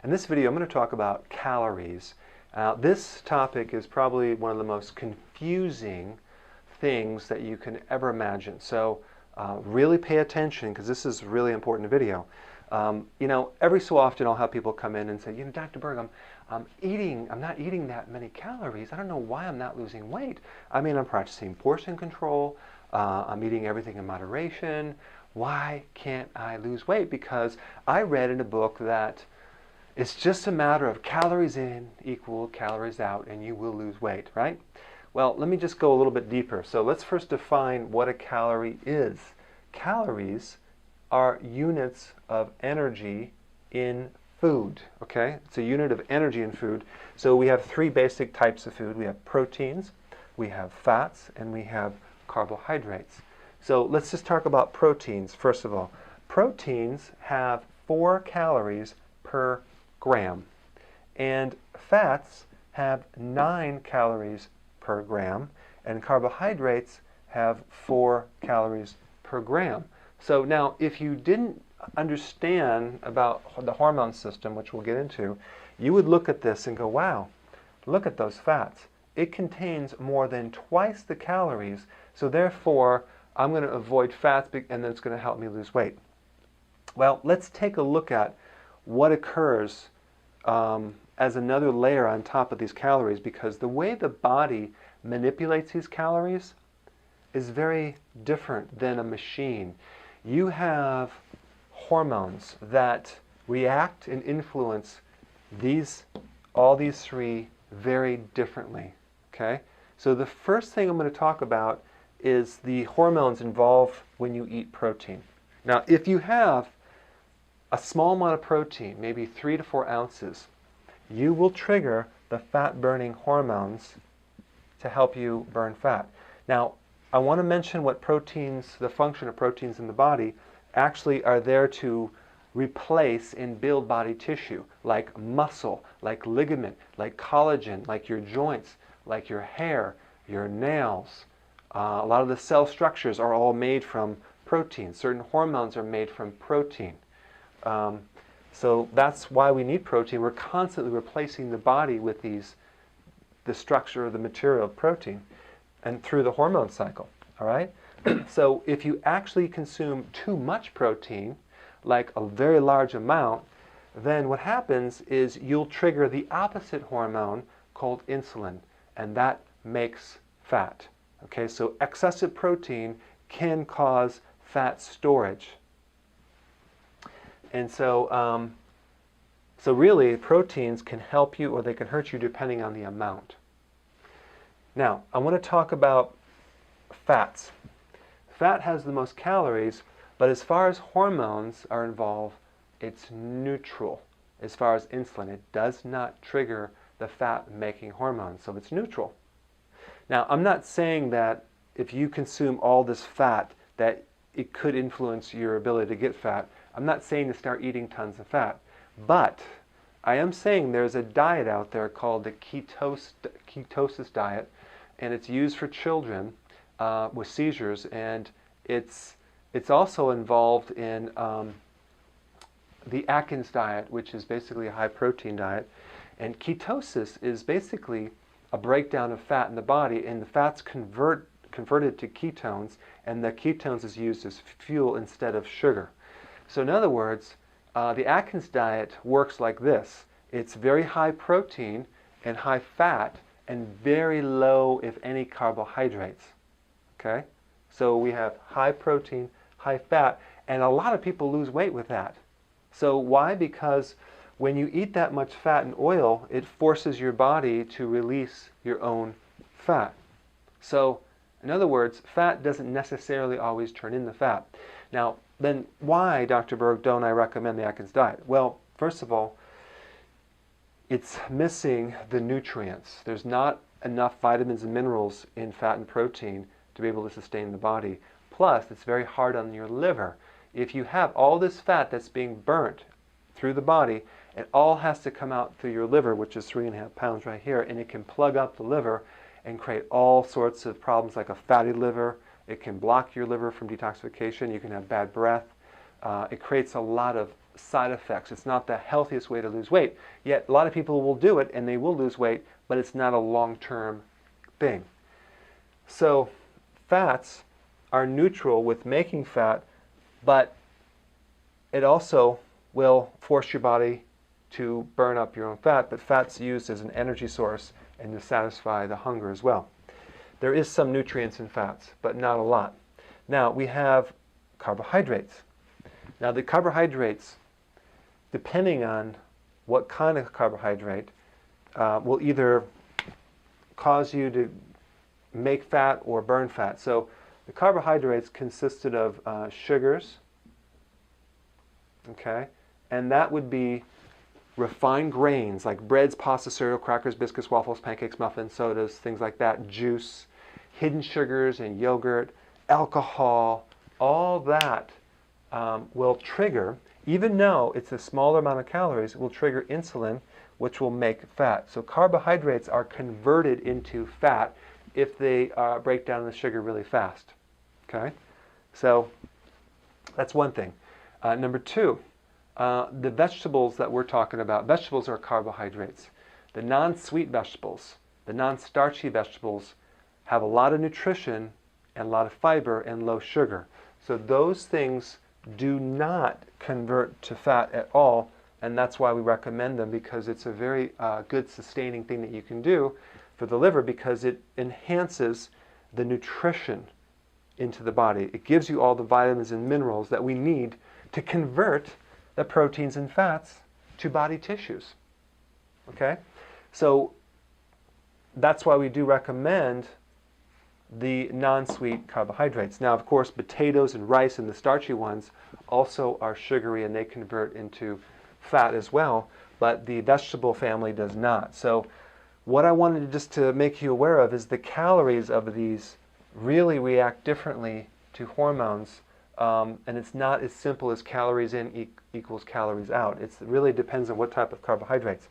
In this video, I'm going to talk about calories. This topic is probably one of the most confusing things that you can ever imagine. So really pay attention because this is a really important video. Every so often I'll have people come in and say, Dr. Berg, I'm not eating that many calories. I don't know why I'm not losing weight. I mean, I'm practicing portion control. I'm eating everything in moderation. Why can't I lose weight? Because I read in a book that it's just a matter of calories in equal calories out and you will lose weight, right? Well, let me just go a little bit deeper. So let's first define what a calorie is. Calories are units of energy in food, okay? It's a unit of energy in food. So we have three basic types of food. We have proteins, we have fats, and we have carbohydrates. So let's just talk about proteins first of all. Proteins have 4 calories per gram, and fats have 9 calories per gram, and carbohydrates have 4 calories per gram. So now, if you didn't understand about the hormone system, which we'll get into, you would look at this and go, wow, look at those fats. It contains more than twice the calories, so therefore I'm going to avoid fats and then it's going to help me lose weight. Well, let's take a look at what occurs as another layer on top of these calories, because the way the body manipulates these calories is very different than a machine. You have hormones that react and influence all these three very differently. Okay? So the first thing I'm going to talk about is the hormones involved when you eat protein. Now, if you have a small amount of protein, maybe 3 to 4 ounces, you will trigger the fat-burning hormones to help you burn fat. Now, I want to mention what proteins, the function of proteins in the body, actually are there to replace and build body tissue, like muscle, like ligament, like collagen, like your joints, like your hair, your nails. A lot of the cell structures are all made from protein. Certain hormones are made from protein. So that's why we need protein. We're constantly replacing the body with the structure of the material of protein and through the hormone cycle. All right? So if you actually consume too much protein, like a very large amount, then what happens is you'll trigger the opposite hormone called insulin, and that makes fat. Okay, so excessive protein can cause fat storage. And so, so really, proteins can help you or they can hurt you depending on the amount. Now, I want to talk about fats. Fat has the most calories, but as far as hormones are involved, it's neutral. As far as insulin, it does not trigger the fat-making hormones, so it's neutral. Now, I'm not saying that if you consume all this fat that it could influence your ability to get fat. I'm not saying to start eating tons of fat, but I am saying there's a diet out there called the ketosis diet, and it's used for children with seizures, and it's also involved in the Atkins diet, which is basically a high-protein diet. And ketosis is basically a breakdown of fat in the body, and the fat's converted to ketones, and the ketones is used as fuel instead of sugar. So in other words, the Atkins diet works like this. It's very high protein and high fat and very low, if any, carbohydrates. Okay? So we have high protein, high fat, and a lot of people lose weight with that. So why? Because when you eat that much fat and oil, it forces your body to release your own fat. So, in other words, fat doesn't necessarily always turn into fat. Now, then why, Dr. Berg, don't I recommend the Atkins diet? Well, first of all, it's missing the nutrients. There's not enough vitamins and minerals in fat and protein to be able to sustain the body. Plus, it's very hard on your liver. If you have all this fat that's being burnt through the body, it all has to come out through your liver, which is 3.5 pounds right here, and it can plug up the liver and create all sorts of problems like a fatty liver. It can block your liver from detoxification. You can have bad breath. It creates a lot of side effects. It's not the healthiest way to lose weight. Yet a lot of people will do it and they will lose weight, but it's not a long-term thing. So fats are neutral with making fat, but it also will force your body to burn up your own fat, but fat's used as an energy source and to satisfy the hunger as well. There is some nutrients in fats, but not a lot. Now we have carbohydrates. Now the carbohydrates, depending on what kind of carbohydrate, will either cause you to make fat or burn fat. So the carbohydrates consisted of sugars, okay, and that would be refined grains like breads, pasta, cereal, crackers, biscuits, waffles, pancakes, muffins, sodas, things like that, juice, hidden sugars and yogurt, alcohol, all that will trigger, even though it's a smaller amount of calories, will trigger insulin, which will make fat. So carbohydrates are converted into fat if they break down the sugar really fast. Okay, so that's one thing. Number two, the vegetables that we're talking about, vegetables are carbohydrates. The non-sweet vegetables, the non-starchy vegetables have a lot of nutrition and a lot of fiber and low sugar. So those things do not convert to fat at all, and that's why we recommend them, because it's a very good sustaining thing that you can do for the liver, because it enhances the nutrition into the body. It gives you all the vitamins and minerals that we need to convert the proteins and fats to body tissues. Okay? So that's why we do recommend the non-sweet carbohydrates. Now, of course, potatoes and rice and the starchy ones also are sugary and they convert into fat as well, but the vegetable family does not. So what I wanted just to make you aware of is the calories of these really react differently to hormones, and it's not as simple as calories in equals calories out. It really depends on what type of carbohydrates.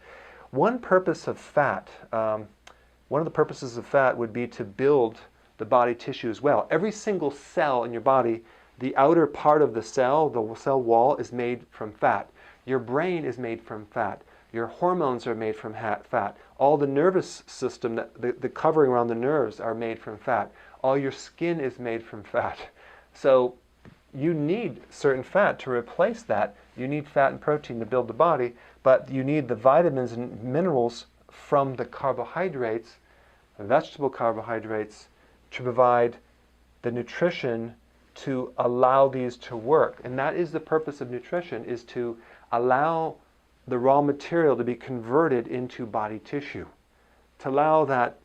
One purpose of fat, one of the purposes of fat would be to build the body tissue as well. Every single cell in your body, the outer part of the cell wall, is made from fat. Your brain is made from fat. Your hormones are made from fat. All the nervous system, the covering around the nerves, are made from fat. All your skin is made from fat. So you need certain fat to replace that. You need fat and protein to build the body, but you need the vitamins and minerals from the carbohydrates, vegetable carbohydrates, to provide the nutrition to allow these to work. And that is the purpose of nutrition, is to allow the raw material to be converted into body tissue. To allow that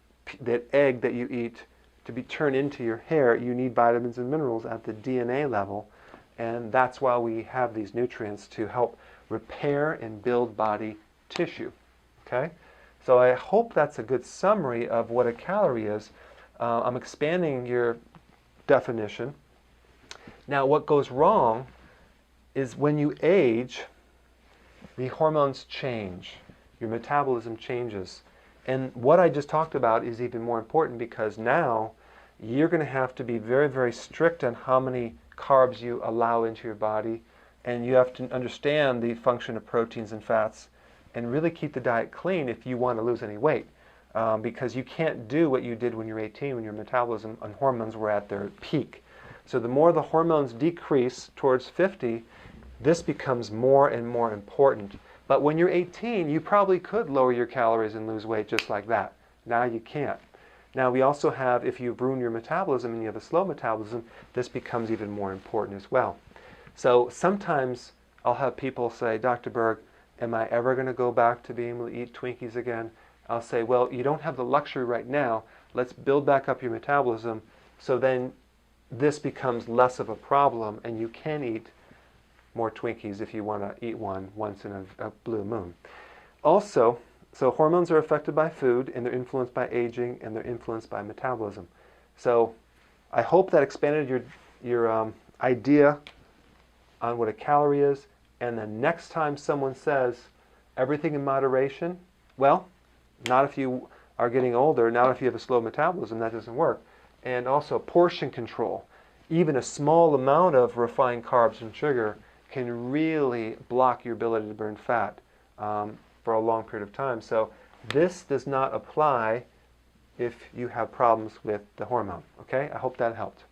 egg that you eat to be turned into your hair, you need vitamins and minerals at the DNA level, and that's why we have these nutrients, to help repair and build body tissue. Okay? So I hope that's a good summary of what a calorie is. I'm expanding your definition. Now, what goes wrong is when you age, the hormones change. Your metabolism changes. And what I just talked about is even more important, because now you're going to have to be very, very strict on how many carbs you allow into your body, and you have to understand the function of proteins and fats and really keep the diet clean if you want to lose any weight, because you can't do what you did when you were 18, when your metabolism and hormones were at their peak. So the more the hormones decrease towards 50, this becomes more and more important. But when you're 18, you probably could lower your calories and lose weight just like that. Now you can't. Now we also have, if you've ruined your metabolism and you have a slow metabolism, this becomes even more important as well. So sometimes I'll have people say, Dr. Berg, am I ever going to go back to being able to eat Twinkies again? I'll say, well, you don't have the luxury right now. Let's build back up your metabolism, so then this becomes less of a problem and you can eat more Twinkies if you want to eat one once in a blue moon. Also, so hormones are affected by food, and they're influenced by aging, and they're influenced by metabolism. So I hope that expanded your idea on what a calorie is. And the next time someone says everything in moderation, well, not if you are getting older, not if you have a slow metabolism, that doesn't work. And also portion control. Even a small amount of refined carbs and sugar can really block your ability to burn fat for a long period of time. So this does not apply if you have problems with the hormone. Okay, I hope that helped.